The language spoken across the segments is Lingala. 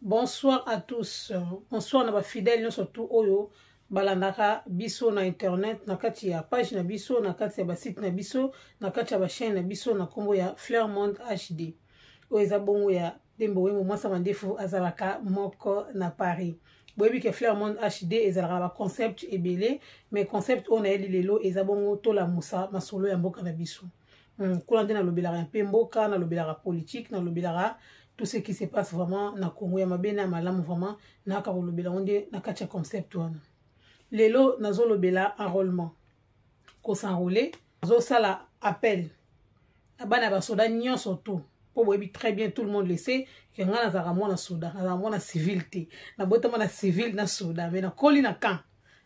Bonsoir à tous. Bonsoir na ba fidèles surtout oyo balandaka biso na internet na kati ya page na biso na kati ya ba site na biso na kati ya ba chaîne na biso na kombo ya Fleur Monde HD. Oyo eza bongo ya Dembo Wembo mwasa mandefu azalaka moko na Paris. Boyebi ke Fleur Monde HD ezalaka ba concept ebele mais concept on a eli lelo eza bongo to la musa masolo ya mboka na biso. Kula ndena lobelaka mpe mboka na lobelaka politique na lobelaka tout ce qui se passe vraiment na Congo ya mabena malamu vraiment na ka lobela onde na kacha concept wana. Lelo nazo lobela enrôlement. Ko s'enrôler, nazo sala appel. Na bana ba soda nyonso tout. Pour boyebi très bien tout le monde le sait que nga nazaka mwana soda, nazaka mwana civilité. Na bota mwana civil na soda, mais na koli na camp.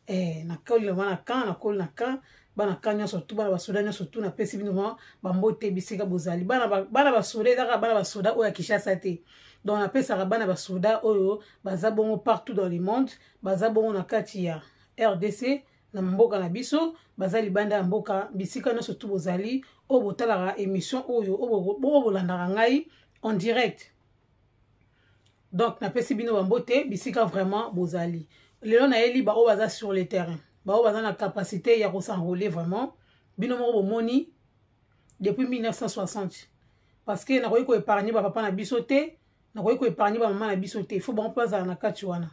Na koli na camp, na koli na camp. Bana kanya surtout bana basoda nya surtout na pesi bino ba mbote bisika bozali bana basoda ezaka bana basoda oya Kinshasa te donc na pesa bana basoda oyo baza bongo partout dans le monde baza bongo na kati ya RDC na mboka na biso baza libanda ya mboka bisika nya surtout bozali o botalaka émission oyo o bolandaka ngai en direct donc na pesi bino ba mbote bisika vraiment bozali lelo na eli ba o baza sur le terrain. Bah, on a la capacité de s'enrôler vraiment. Binomo moni depuis 1960. Parce que n'a pas épargné papa na bisoté, n'a pas épargné maman na bisoté. Il faut bon pas na kachuana.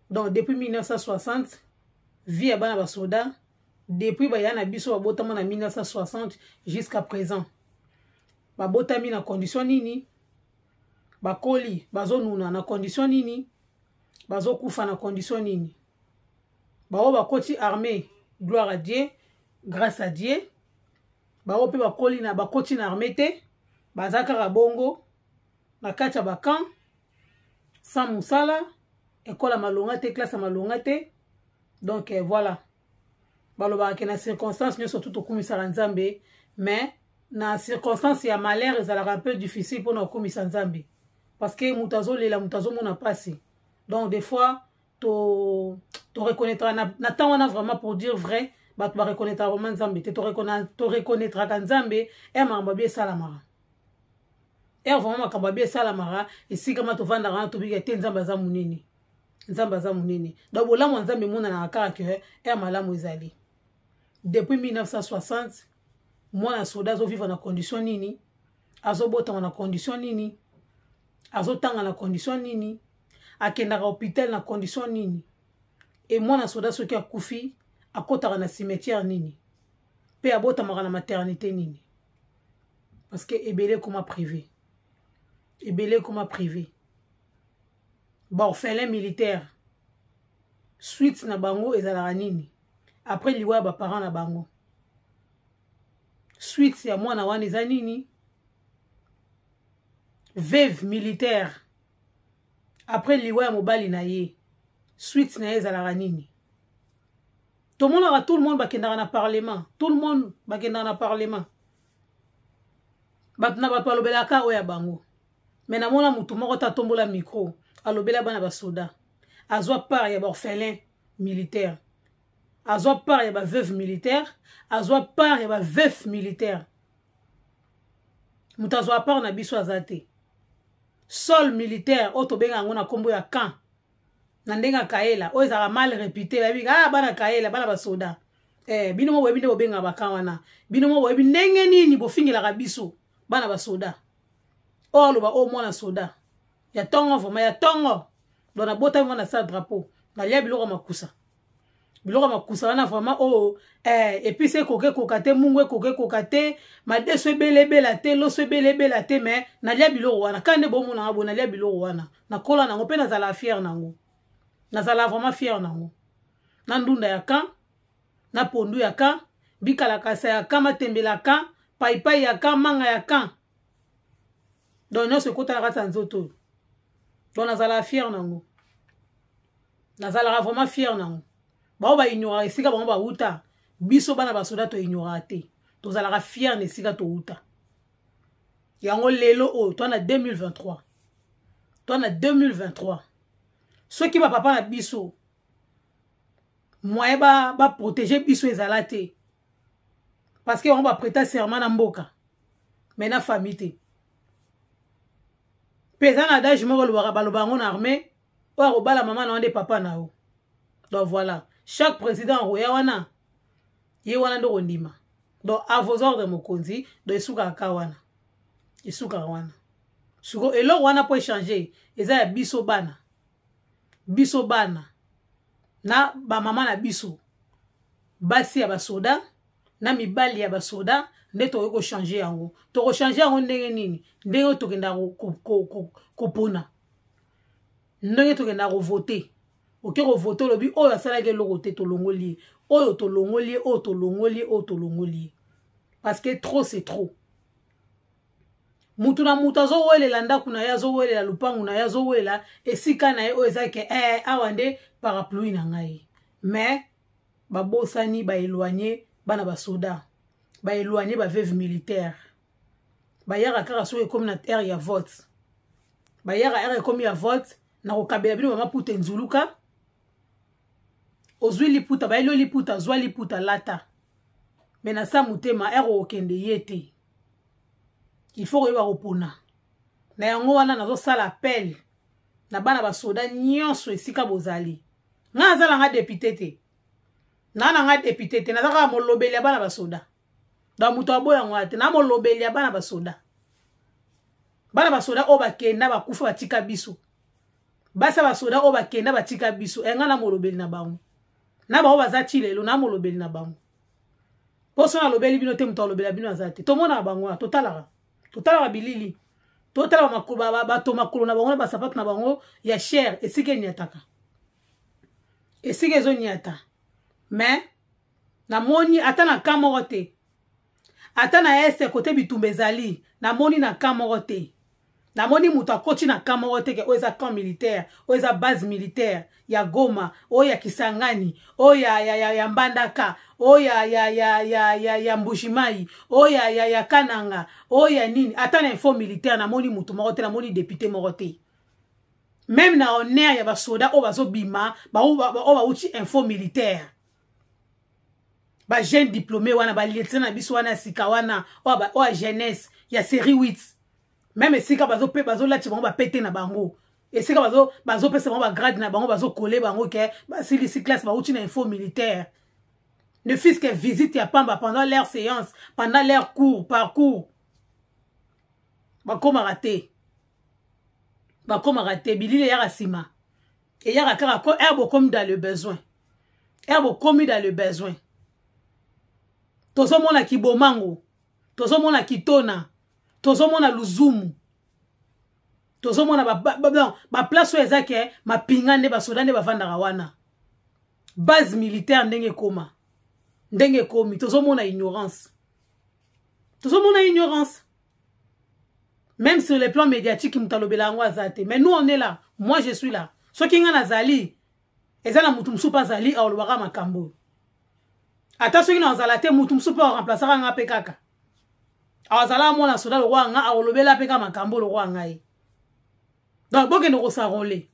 Donc depuis 1960, vie à bana basoda. Depuis ba yana biso babotama na 1960 jusqu'à présent. Ba botami na condition nini? Ba koli bazonuna na condition nini? Bazo kufa na condition nini? Bao ba koti armée, gloire à Dieu, grâce à Dieu. Bao pe ba koli na ba koti na armée te, bazaka bongo, na kacha ba camp, sans musala, école malonga te, classe malonga te. Donc voilà. Balo ba ke na circonstance nyo surtout to kumisa nzambe, mais na circonstance ya malheur ezala un peu difficile pour na kumisa nzambe. Parce que mutazo lela mutazo mona passer. Donc des fois to reconnaîtra na temps on a vraiment pour dire vrai ba to reconnaîtra vraiment nzambe te to reconnaîtra ka nzambe e mamba bien salamara e vraiment makamba bien salamara ici kama to vanda ran to biga te nzamba za munene donc bolamu nzambe mona na kaka que e malamu ezali depuis 1960 mwana soda zo vivre na condition nini azobota na condition nini azotanga na condition nini akendaka hôpital na condition nini et moi na soda soki akufi akotaka na cimetière nini pe abotamaka na maternité nini parce que ebele comme privé ba orphelin militaire suite na bango ezalaka nini après liwa ba parents na bango suite ya mwana wana eza nini veuve militaire après liwa ya mobali na ye suite na ye ezalaka nini tout le monde bakendaka na parlement tout le monde bakendaka na parlement bato na bato balobelaka oyo ya bango mais namona mutu moko ta tombola micro alobela bana basoda azwa part ya baorphelin militaire azwa part ya baveuve militaire azwa part ya baveuf militaire mutu azwa part na biso aza te sol militaire oyo tobenga yango na kombo ya camp na ndenga kaela oyo ezaka mal réputé babi bana kaela bana basoda bino mo boyebi nde bobenga bakamp wana bino mo boyebi ndenge nini bofingelaka biso bana basoda oyo aloba oyo mwana soda ya tongo vraiment ya tongo don na botami mwana sa drapeau nalia biloko makusa wana vraiment oyo epuis ekoka te mungu ekoka te madeso ebelebela te loso ebelebela te mais nalia biloko wana kande bomonanga bo nalia biloko wana nakola nango mpe nazala fier nango nazala vraiment fier nango na ndunda ya camp na pondu ya camp bikalakasa ya camp matembela camp paipai ya camp manga ya camp donc nyonso ekotana kati ya nzoto donc nazala fier nango nazalaka vraiment fier nango bao ba ignora esika bango bauta biso bana basoda to ignora te tozalaka fier na esika to uta yango lelo oyo to na 2023 soki ba papa na biso moye ba protéger biso ezala te parce que on va prêter serment na mboka mais na famille te pesa na adage moko balobango na armée oyo akobala mama na wande papa na yo. Donc voilà, chaque président roya wana ye wana ndo kondima. Donc à vos ordres mokonzi do esuka ka wana. Esuka wana. Suko eloko wana po échanger eza ya biso bana. Biso bana na ba mama na biso. Basi ya basoda na mibali ya basoda nde to ko changer yango. To ko changer yango ndenge nini? Ndenge to kenda ko pona. Ndenge to kenda ko voter. Ok ko voter lobi oyo asala ke loko te to longoli. Oyo to longoli, oyo to longoli, oyo to longoli. Parce que trop c'est trop. Mutu na mutu azo welela ndaku na yazo welela lupangu na yazo welela esika na ye oyo ezake awande parapluie na ngai. Mais babosani ba éloigner bana basoda. Ba éloigner ba veuve militaire. Ba yaka kaka so comme na terre ya vote. Ba yaka ere comme ya vote na kokabela bino mama puta nzuluka. Ozwi liputa ba ilo liputa zwa liputa lata. Mais na sa mutema ero okende yete. Il faut que opona. Na yango wana nazo sala appel na bana basoda nyonso esika bozali. Nga azala nga député te. Na nga député te nazaka molobeli ya bana basoda. Da muto aboya ngwate na molobeli ya bana basoda. Bana basoda o bakenda bakufa batika biso. Basa basoda o bakenda batika biso. Enga na molobeli na bango. Na ba o bazati lelo na molobeli na bango. Poso na lobeli bino te muto lobela bino azate. To mona bango totalaka. Totala bilili. Totala makuba bato makulu na bango na basapatu na bango ya cher esike nyataka. Esike zo nyata. Mais na moni ata na kamorote. Ata na este kote bitumbezali na moni na kamorote. Na moni mutu akoti na kamorote ke oza camp militaire, oza base militaire ya Goma, oya Kisangani, oya ya Mbandaka, oya ya Mbushimai, oya ya Kananga, oya nini, ata na info militaire na moni mutu morote, na moni député morote. Même na honneur ya basoda o bazo bima, ba uchi info militaire. Ba jeune diplômé wana ba lieutenant na biso wana sika wana o jeunesse ya série 8. Même esika bazo lati bango ba pété na bango. Esika bazo pesa bango ba grade na bango bazo coller bango ke ba si classe ba uti na info militaire. Ne fût-ce que visite ya pamba pendant leur séance, pendant leur parcours. Ba koma raté. Ba koma raté bilile ya rasima. Et ya kaka ko herbe comme dans le besoin. Herbe comme dans le besoin. Tozo mona kibomango. Tozo mona kitona. Tozo mona luzumu. Tozo mona ba place oyo ezake ma pingane ba soda ne bavandaka wana. Base militaire ndenge koma. Ndenge komi tozo mona ignorance. Tozo mona ignorance. Même sur le plan médiatique mutalobela ngo azate. Mais nous on est là. Moi je suis là. So kinga nazali ezana mutu msupa zali awolobaka makambo. Ata soki na zalate mutu msupa remplacer nga pekaka. Awazala mona soda le roi nga awolobela peka makambo le roi ngai. Donc bokende ko s'enrôler.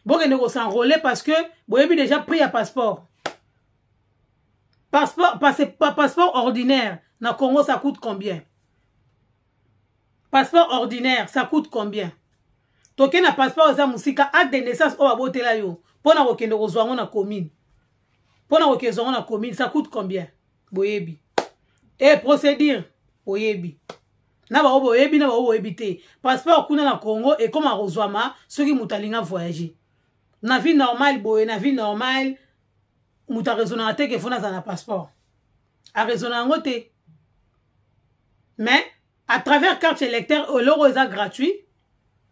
Bokende ko s'enrôler parce que boyebi déjà pris à passeport. Passeport ordinaire na Congo ça coûte combien? Passeport ordinaire ça coûte combien? Toke na passeport za musika acte de naissance o babotela yo pona kokende ko zwango na commune. Pona kokende na commune ça coûte combien? Boyebi. Et procédure boyebi. Na ba boyebi na ba boyebi te. Passeport kuna na Congo et comme a rozwama soki mutalinga voyager. Na vie normale boye na vie normale muta raisonner te ke fona za na passeport. A raisonner ngote. Mais à travers carte électeur l'euro est gratuit.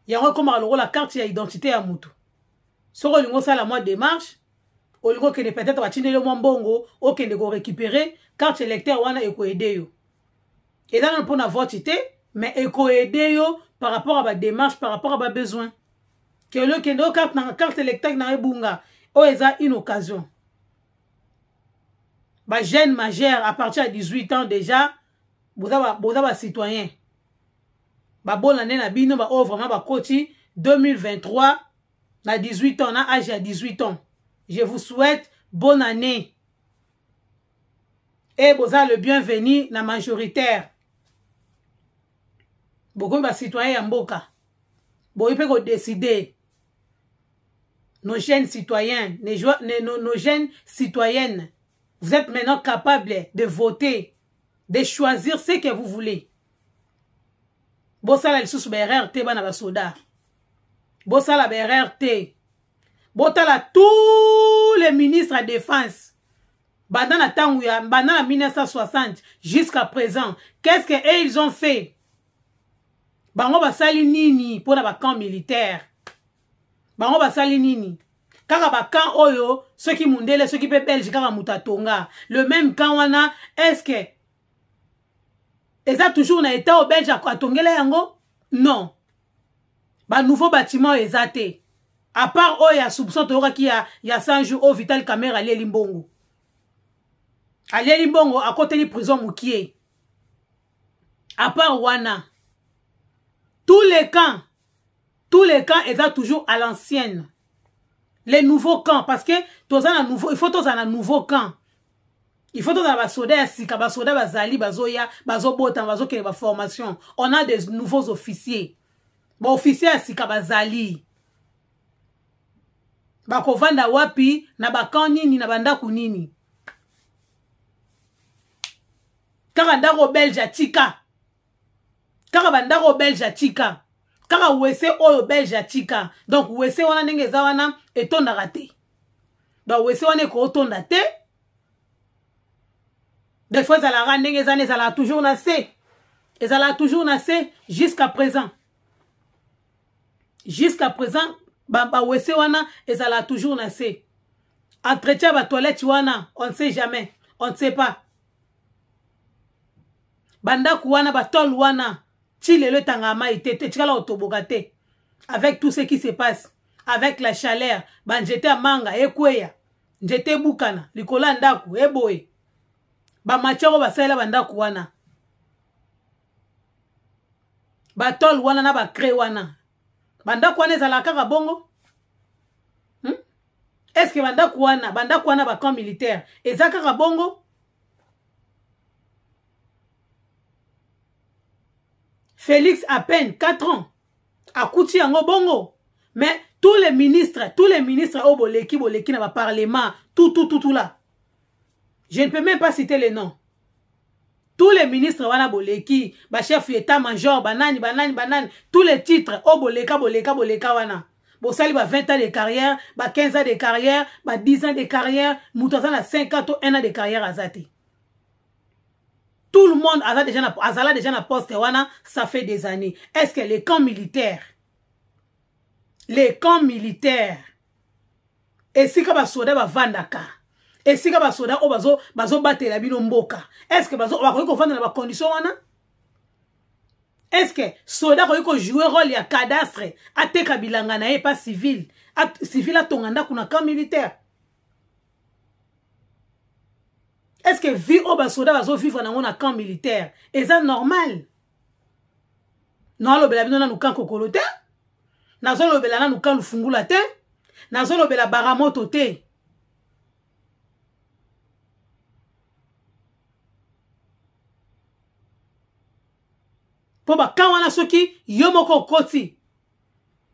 Il y a comme la carte d'identité à mutu. So lingo ça la moi démarche, au lingo que peut-être va tiner le mbongo, ou que ne go récupérer carte électeur wana eko aider yo. Et là on peut avoir tité, mais eko aider yo par rapport à ba démarche, par rapport à ba besoin. Que le kendo carte électeur na ebunga, o eza une occasion. Ba jeune majeur à partir de 18 ans déjà, boza citoyen. Ba bonne année na bino ba vraiment ba koti 2023 na 18 ans na âge à 18 ans. Je vous souhaite bonne année. Et boza le bienvenu na majoritaire. Beaucoup ba citoyen ya mboka. Bon, il peut décider. Nos jeunes citoyens, nos jeunes citoyennes, vous êtes maintenant capables de voter, de choisir ce que vous voulez. Bossala lisusu ba RRT bana ba soda. Bossala ba RRT. Botala tous les ministres à défense. Pendant la 1960 jusqu'à présent, qu'est-ce qu'ils ont fait? Bango basali nini pour la camp militaire. Bango basali nini. Kaka ba camp oyo, ceux qui mundele, ceux qui pe belge kaka mutatonga. Le même camp wana, est-ce que et ça toujours na état au belge à tongela yango? Non. Ba nouveau bâtiment ezate. À part oyo ya soupçon toka ki ya 100 jours au Vital Camera ali limbongo. Ali limbongo à côté de prison Mukie. À part wana. Tous les camps étaient toujours à l'ancienne. Les nouveaux camps, parce que il faut tous un nouveau camp. Il faut tous un soda sika, basoda bazali, bazoya, bazobotan, bazokele ba formation. On a des nouveaux officiers. Ba officiers sika bazali. Bakovanda wapi na bakan nini na bandaku nini. Kaka ndako belge atika. Kaka bandako belge atika. Kaka wese oyo belge atika. Donc wese wana ndenge za wana etonda raté. Donc wese wana ko otonda te. Des fois ça la ndenge za ne ça la toujours nassé. Et ça l'a toujours nassé jusqu'à présent. Jusqu'à présent ba wese wana et ça l'a toujours nassé. Entretien ba toilette wana, on ne sait jamais, on ne sait pas. Bandaku wana batol wana Chile le tangama ite tikala otobogate avec tout ce qui se passe avec la chaleur banjete manga ekweya njete bukana likola ndaku eboye ba machero basala bandaku wana batol wana na ba cre wana bandaku wana ezala kaka bongo est-ce que bandaku wana ba camp militaire ezaka kaka bongo? Félix à peine 4 ans. A Kouti yango bongo. Mais tous les ministres au boleki na ba parlement, tout là. Je ne peux même pas citer les noms. Tous les ministres wana boleki, ba chef état-major, banani, tous les titres au boleka wana. Bo sali ba 20 ans de carrière, ba 15 ans de carrière, ba 10 ans de carrière, moutaza na 50 ou 1 an de carrière azate. Tout le monde a déjà na poste wana, ça fait des années. Est-ce que les camps militaires, et si ka ba soda ba vandaka, et si ka ba soda o bazo batela bino mboka, est-ce que bazo ba ko vanda na ba condition wana? Est-ce que soda ko jouer rôle ya cadastre, ateka bilanga na e pas civil, civil atonganda kuna camp militaire? Est-ce que vie au basoda bazo vivre dans un camp militaire? Est ça normal? Non, le bela bino na nukan kokolote? Nazo le bela na nukan lufungula te? Nazo le bela baramoto te? Po ba kan wana soki yomoko koti.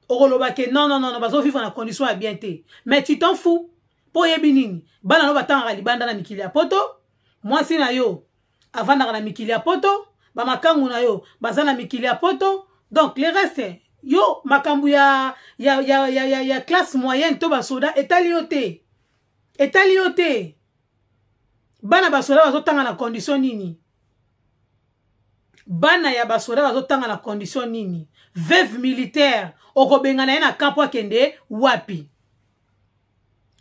Okoloba ke non, bazo vivre dans condition à bien te. Mais tu t'en fous. Po yebi nini? Bana no batanga libanda na mikili ya poto. Moi si na yo avanda na mikili ya poto, ba makangu na yo bazana mikili ya poto. Donc le reste yo makambu ya classe moyenne to basoda etaliote. Bana basoda bazotanga na condition nini? Bana ya basoda bazotanga na condition nini? Veuve militaire okobenga na na kampo akende wapi?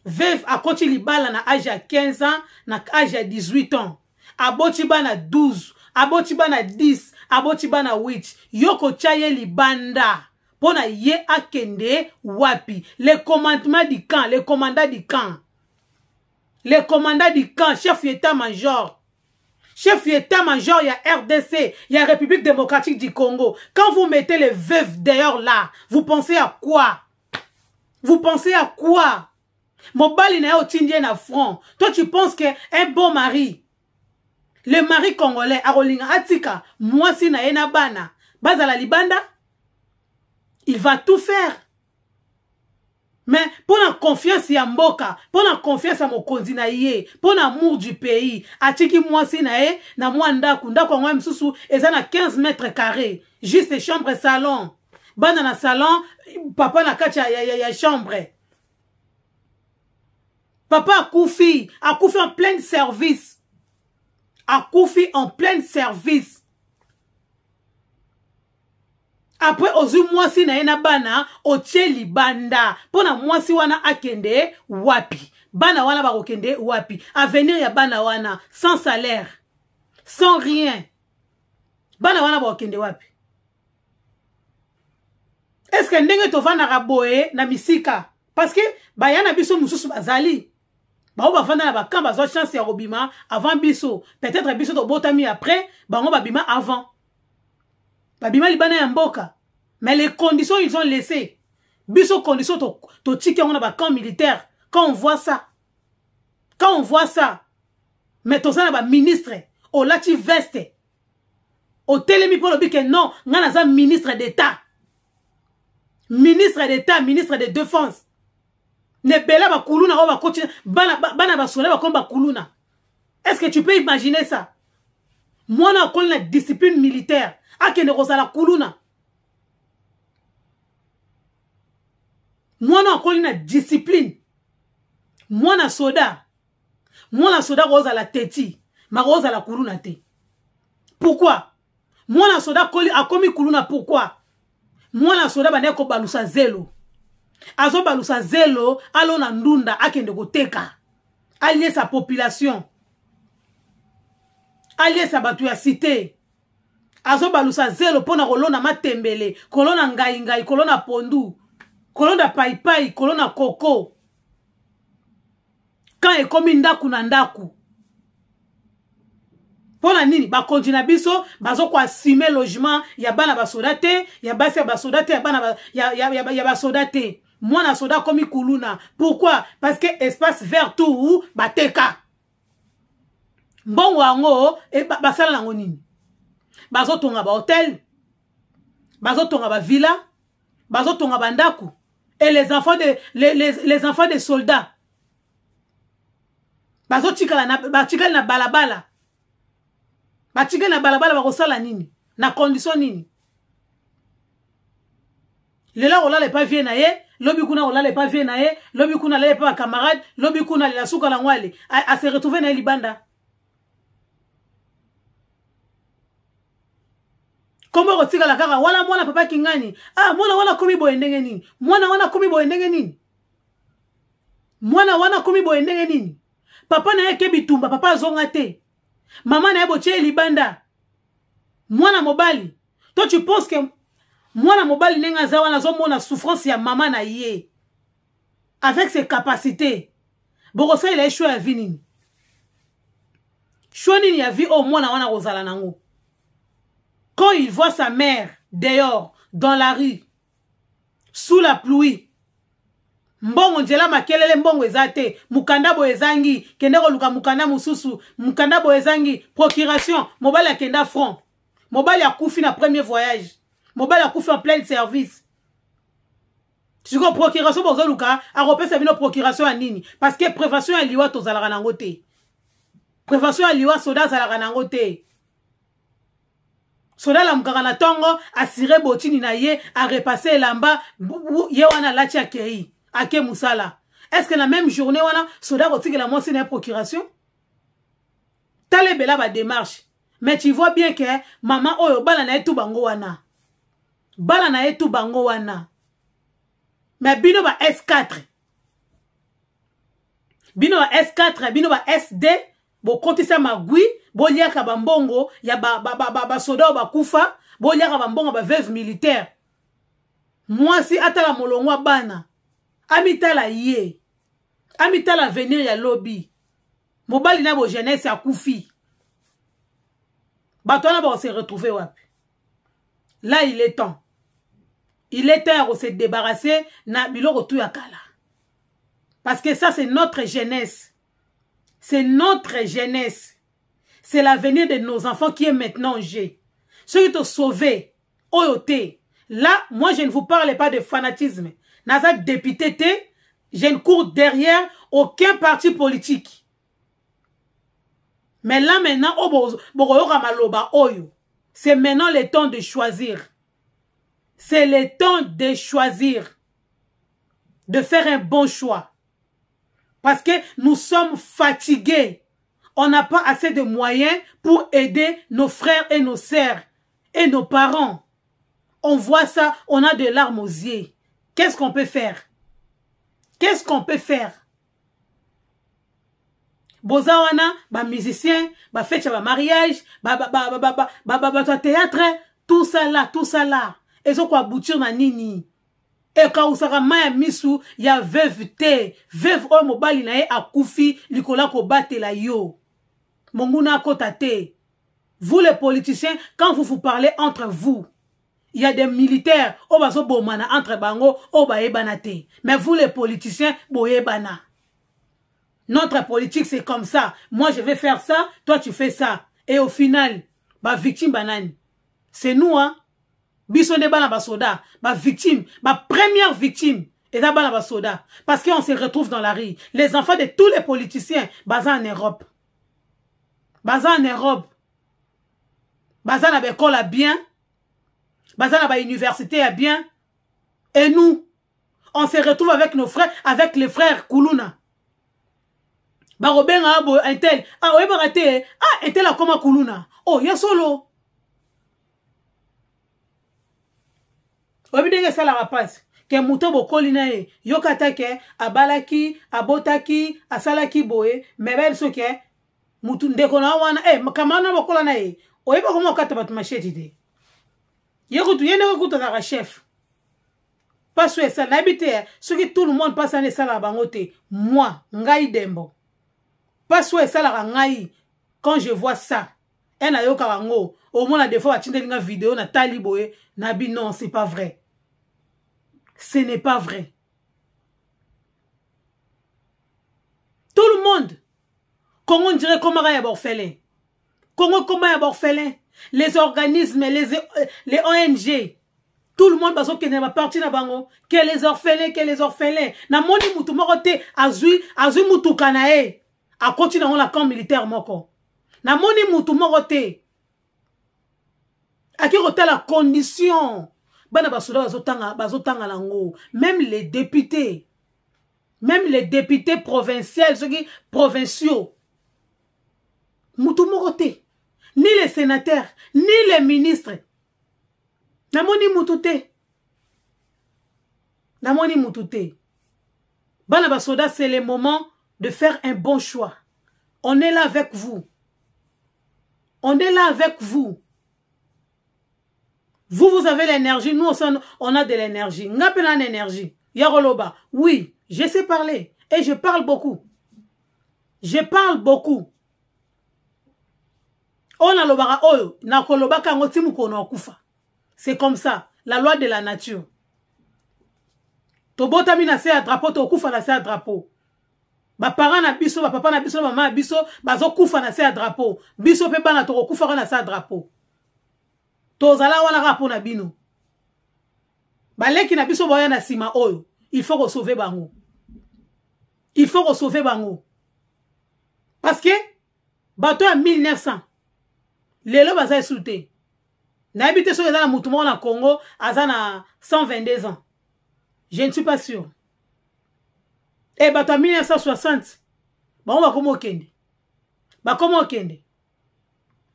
Veuve a koti libala na âge à 15 ans, na âge à 18 ans. Aboti bana 12, aboti bana 10, aboti bana 8. Yoko chaye libanda. Pona ye akende wapi. Le commandement du camp, le commandant du camp. Le commandant du camp, chef d'état-major. Chef d'état-major, il y a RDC, il y a République démocratique du Congo. Quand vous mettez les veuves d'ailleurs là, vous pensez à quoi? Vous pensez à quoi? Mobali na yo tindie na front. Toi tu penses que un bon mari, le mari congolais, arolinga atika, moi si na ena bana, bazala libanda, il va tout faire. Mais pour la confiance ya mboka, pour la confiance à mokonzi na ye, pour l'amour du pays, atiki mwasi na ye, na mwandaku, ndako ngwa msusu, eza na 15 mètres carrés, juste chambre salon. Bana na salon, papa na kati ya chambre. Papa akoufi en plein service. Akoufi en plein service. Après, ozu mwasi na yena bana, otie libanda. Pona mwasi wana akende, wapi. Bana wana bakokende, wapi. Avenir ya bana wana, sans salaire. Sans rien. Bana wana bakokende, wapi. Est-ce que ndenge tovana raboe na misika? Parce que, bayana biso mususu bazali. Ba bafanda na bakamba zo chance ya robima avant biso. Peut-être biso to botami après, bango babima avant. Babima libana ya mboka. Mais les conditions ils ont laissé. Biso conditions to tiki on a ba camp militaire. Quand on voit ça. Quand on voit ça. Mais to ça na ba ministre au lati veste. Au telemi pour le but que non, ngana za ministre d'état. Ministre d'état, ministre de défense. Ne bela ba kuluna o ba continue bana ba sola ba komba kuluna. Est-ce que tu peux imaginer ça? Moi na ko la discipline militaire. Akende kozala kuluna. Moi na ko la discipline. Moi na soda kozala teti, ma kozala kuluna te. Pourquoi? Moi na soda a komi kuluna pourquoi? Moi na soda bane ko balusa zelo. Azo balusa zelo alo na ndunda akende koteka. Allier sa population. Allier sa batu ya cité. Azo balusa zelo pona kolona matembele, kolona ngai, kolona pondu, kolona paipai, kolona koko. Quand ekomi ndaku na ndaku. Pona nini ba kontina biso bazo ko assumer logement ya bana basodate, ya basi ya basodate, ya bana ya basodate. Moi na soda komi kuluna. Pourquoi? Parce que espace vert tout bateka. Bon wango e basala nango nini? Bazo tonga ba hôtel, bazo tonga ba villa, bazo tonga ba ndaku. Et les enfants de soldats. Bazo tikala na balabala. Ba tikala na balabala ba kosala nini? Na condition nini? Lela ola le pas vie na ye, lobi kuna ola le pas vie na ye, lobi kuna le pas camarade, lobi kuna la suka la ngwale, a se retrouver na libanda. Comment retika la kaka wala mwana papa kingani? Ah mwana wana komi boye ndenge nini? Mwana wana komi boye ndenge nini? Mwana wana komi boye ndenge nini? Papa na yeke bitumba, papa zonga te. Maman na yeboche libanda. Mwana mobali. Toi tu penses que mwana mobali nenga za wana zo mona souffrance ya maman na ye. Avec ses capacités. Borosa il a échoué à vie nini? Choix nini ya vie au mwana wana kozala nango. Quand il voit sa mère dehors, dans la rue, sous la pluie, mbongo njela makelele mbongo ezate, mukanda bo ezangi, kende ko luka mukanda mususu, mukanda bo ezangi, procuration, mobali akenda front, mobali akufi na premier voyage, mobali akufi en plein service. Tu vois procuration bozo luka, a repesa bino procuration ya nini? Parce que prévention ya liwa tozalaka nango te. Prévention ya liwa soda zalaka nango te. Soda la mukaka na tongo, asire botini na ye, a repasser lamba, ye wana lati akei, ake musala. Est-ce que la même journée wana, soda rotike la moisi na procuration? Tale bela ba démarche. Mais tu vois bien que maman oyo bala na etu bango wana. Bala na etu bango wana. Mais bino ba S4. Bino ba S4, bino ba SD, bo kotisa magui, bo liaka bambongo, ya ba soda ba kufa, bo liaka bambongo ba veuve militaire. Moi si atala molongwa bana, amitala ye, amitala venir ya lobby. Mobali na bo jeunesse ya kufi. Batona ba se retrouver wapi. Là il est temps. Il est temps de se débarrasser na biloko tu yakala. Parce que ça c'est notre jeunesse. C'est notre jeunesse. C'est l'avenir de nos enfants qui est maintenant en jeu. Ceux qui t'ont sauvé, oyote, Là, moi, je ne vous parle pas de fanatisme. Naza député, je ne cours derrière aucun parti politique. Mais là, maintenant, c'est maintenant le temps de choisir. C'est le temps de choisir. De faire un bon choix. Parce que nous sommes fatigués. On n'a pas assez de moyens pour aider nos frères et nos sœurs et nos parents. On voit ça, on a des larmes aux yeux. Qu'est-ce qu'on peut faire? Qu'est-ce qu'on peut faire? Bozawana, ba musicien, ba fête, ba mariage, ba théâtre, tout ça là. Et ça quoi bouture na nini? Et quand vous avez maya misu, il y a veuve te, veuve o mobali na ye akufi, likola ko bate la yo. Monguna kotate. Vous les politiciens, quand vous parlez entre vous, il y a des militaires, obaso bomana entre bango, obaye banate. Mais vous les politiciens, boye bana. Notre politique c'est comme ça. Moi je vais faire ça, toi tu fais ça. Et au final, ba victime banane. C'est nous hein. Bisonde bana ba soda, ba victime, ba première victime. Et là bana ba soda parce qu'on se retrouve dans la rue. Les enfants de tous les politiciens basés en Europe. Basés en Europe. Basés dans l'école à bien. Basés dans l'université à bien. Et nous, on se retrouve avec nos frères, avec les frères Koulouna. Ba Robenga abo intel. Ah oui barate. Ah intel a comme Koulouna. Oh ya solo. Obidenge ça la rapace. Que mouton bokoli na ye. Yokata ke abalaki, abotaki, asalaki boye. Mais ben so ke mouton ndeko na wana kamana bokola na ye. Oyeba comment okata bat machete de. Yekutu yene okuta na chef. Pas sur ça n'habite ce que tout le monde passe en ça la bangote. Moi, ngai dembo. Pas sur ça la ngai quand je vois ça. En ayoka bango. Au moins des fois atinde linga vidéo na taliboye nabi non, c'est pas vrai. Ce n'est pas vrai. Tout le monde. Comment on dirait comment il y a orphelin. Comment il y a orphelin. Les organismes, les ONG. Tout le monde baso qui n'est pas parti na bango. Que les orphelins. Na moni mutu morote azui mutu kanae. A continue dans la camp militaire moko. Na moni mutu morote. A qui rote la condition. Bana basoda bazotanga lango. Même les députés provinciaux, ceux qui provinciaux. Mutu morote. Ni les sénateurs, ni les ministres. Namoni mutute. Namoni mutute. Bana basoda, c'est le moment de faire un bon choix. On est là avec vous. On est là avec vous. Vous avez l'énergie. Nous, on a de l'énergie. Ngapena l'énergie. Yaroloba. Oui, je sais parler. Et je parle beaucoup. Je parle beaucoup. On a l'obara oyo. Na koloba kango timu kono kufa. C'est comme ça. La loi de la nature. Tobota mi na se a drapeau, to kufa na se a drapeau. Ba parents na biso, ba papa na biso, ba maman na biso, bazo kufa na se a drapeau. Biso pe bana to kufa na se a drapeau. Tozala wana rapo na bino. Baleki na biso boya na sima oyo. Il faut sauver bango. Il faut sauver bango. Parce que bato en 1900 lelo baza insulté. Na habité sur la moutoumon na Congo azana 122 ans. Je ne suis pas sûr. Et bato en 1960 ba on va comme okende. Ba comme okende.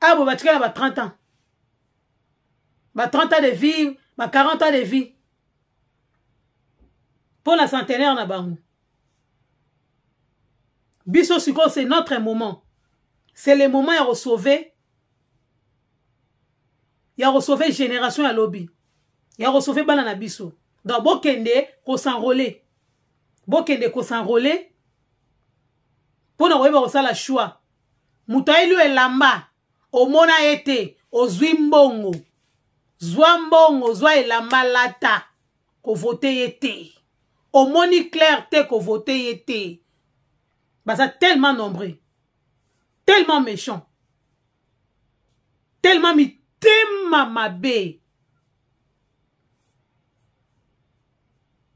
Ah bo batika na 30 ans. Ba 30 ans de vie, ba 40 ans de vie. Pour la centenaire na bango. Biso siko c'est notre moment. C'est le moment à sauver. Il y a sauvé génération à lobby. Il y a sauvé banana biso. Donc bokende ko s'enrôler. Bokende ko s'enrôler. Pour na weba osala choix. Mutailu elamba. Omona ete ozwimbongo. Zwambongo zwa elamba lata. Ko vote ete. Omoni clair te ko vote ete. Bah ça tellement nombreux. Tellement méchant. Tellement mi tema mabe.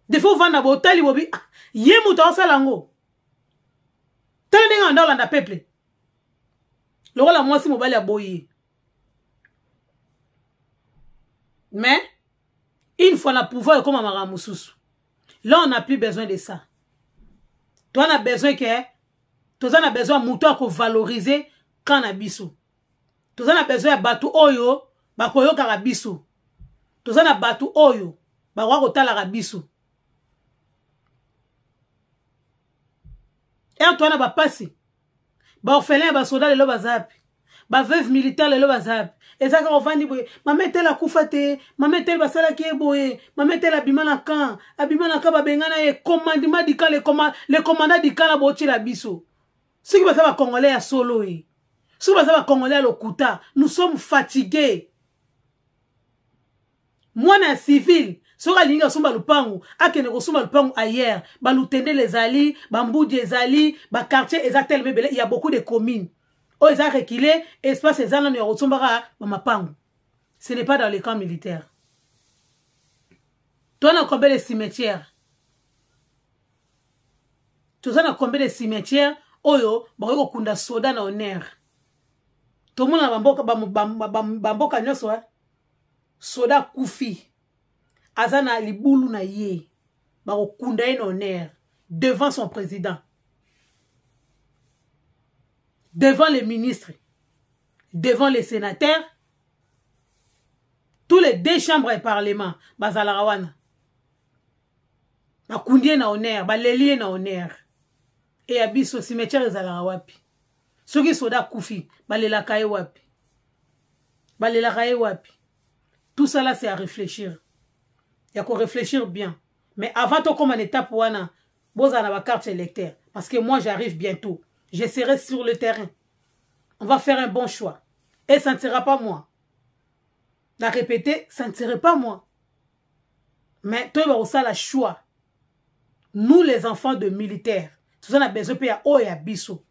Des fois, vanda botali bobi. Ye muta osalango. Tandis en dans la peuple. Le rôle à moi, si mobile a boyé. Mais, une fois, on a pouvoir comme Amara Moussous. Là, on n'a plus besoin de ça. Toi, on a besoin que. Toi, on a besoin de mouton pour valoriser quand on a bisou. Toi, on a besoin de bateau oyo, bakoyo karabisou. Toi, on a bateau oyo, bakwa tala bisou. Et Antoine va passer. Ba orphelin ba soldat le bazapi. Ba veuve militaire le bazapi. Et ça quand on vend boye, maman telle a koufate, maman telle ba sala ki boye, maman telle abimana kan ba bengana e commandement di kan le commandant di kan la boti la biso. Ce qui va ça va congolais à solo e. Ce qui va ça va congolais à l'okuta, nous sommes fatigués. Moi na civil soka linga somba lupangu akene ko somba lupangu ailleurs balutende les ali bambudi ezali ba quartier exactel mebele il y a beaucoup de communes o eza reculé espace ezana no sombaka mapangu. Ce n'est pas dans les camps militaires. Toi na combien de cimetières? Tu sais na combien de cimetières oyo bako kunda soda na honneur. Tout le monde na bamboka nyoso soda kufi azana libulu na ye bako kunda en honneur devant son président, devant les ministres, devant les sénateurs, tous les deux chambres et parlement bazalarawana bakundie na honneur balelie na honneur et abiso cimetière ezalaka wapi soki soda kufi balelaka ye wapi balelaka ye wapi. Tout ça là, c'est à réfléchir. Il y a qu'à réfléchir bien. Mais avant tout, comme en étape, vous avez ma carte électeur. Parce que moi, j'arrive bientôt. Je serai sur le terrain. On va faire un bon choix. Et ça ne sera pas moi. La répéter, ça ne serait pas moi. Mais toi, vous avez le choix. Nous, les enfants de militaires, tout ça, on a besoin de oh, il y a biso.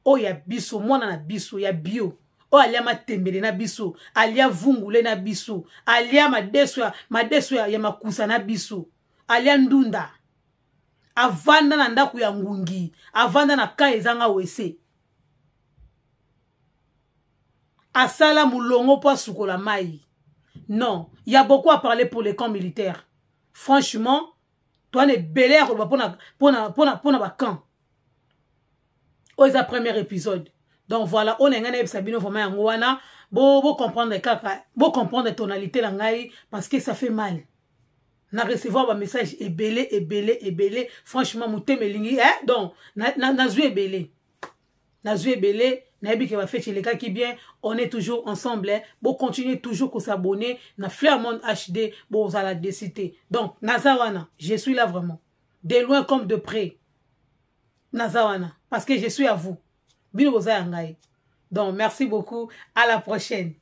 Oh, il y a biso. Moi, on a biso. Il y a bio. O alia matembele na biso, alia vungule na biso, alia madeso ya makusa na biso, alia ndunda. Avanda na ndaku ya ngungi, avanda na ka ezanga wese. Asala mulongo po sukola mai. Non, il y a beaucoup à parler pour les camps militaires. Franchement, toi ne belé pona ba camp. Oza premier épisode. Donc voilà, on est en Sabino vraiment ngwana, bo comprendre kaka, bo comprendre tonalité la ngai parce que ça fait mal. Na recevoir un message belé, franchement mouté melingi donc na zui belé. Na zui belé, na bi que va faire chez les gars qui bien, on est toujours ensemble, bo continuer toujours qu'on s'abonner na Fleur Monde HD, bo za la décité. Donc Nazawana, je suis là vraiment. De loin comme de près. Nazawana parce que je suis à vous. Donc, merci beaucoup. À la prochaine.